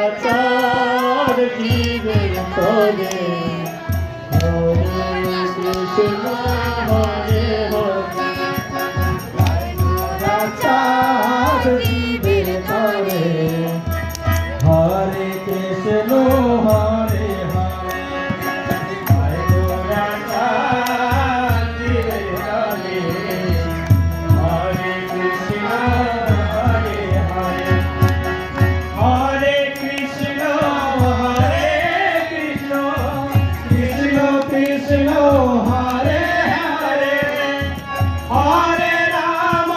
গৌরাচার জীবের তরে হরে কৃষ্ণ হরে হরে গৌরাচার জীবের তরে হরে কৃষ্ণ হরে হরে গৌরাচার জীবের তরে হরে কৃষ্ণ হরে হরে হরে কৃষ্ণ কৃষ্ণ কৃষ্ণ হরে হরে হরে রাম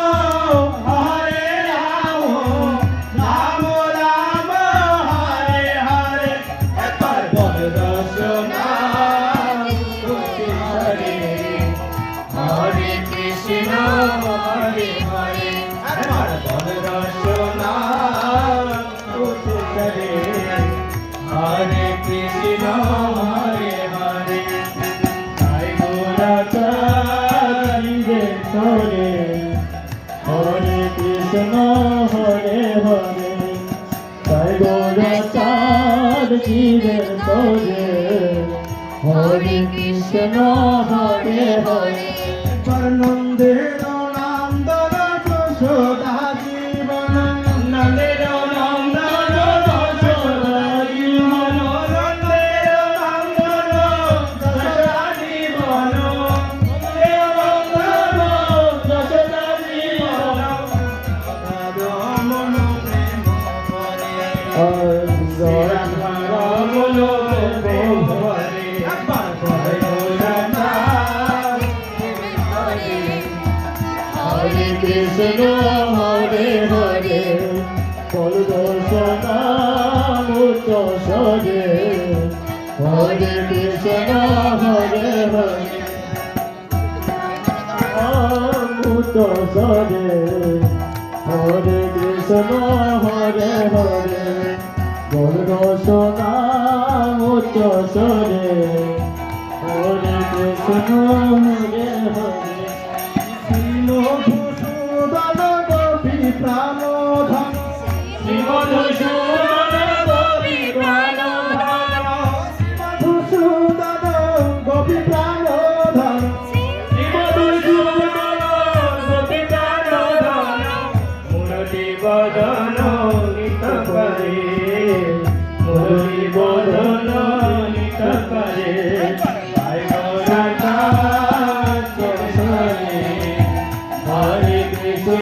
রাম রাম হরে হরে একবার বদরসনা হরে হরে কৃষ্ণ হরে হরে একবার বদরসনা হরে হরে কৃষ্ণ হরে হরে তাই গৌরাচার জীবের তরে হরে কৃষ্ণ হরে হরে তাই গৌরাচার জীবের তরে হরে কৃষ্ণ হরে হরে নন্দের নন্দন যশোদা জীবন নন্দের নন্দন যশোদা জীবন নন্দের নন্দন যশোদা জীবন নন্দের নন্দন যশোদা জীবন রমন প্রেম করে রাধা রমন প্রেম করে একবার হরে কৃষ্ণ হরে হরে বলদর্শনা মুক্ত সরে হরে কৃষ্ণ হরে হরে মুক্ত সরে হরে কৃষ্ণ হরে হরে বলদর্শনা মুক্ত সরে হরে কৃষ্ণ হরে হরে শিবধূসূদন গোপী প্রাণধন শিবধূসূদন গোপী প্রাণধন শিবধূসূদন গোপী প্রাণধন শিবধূসূদন গোপী প্রাণধন মূরতি বদন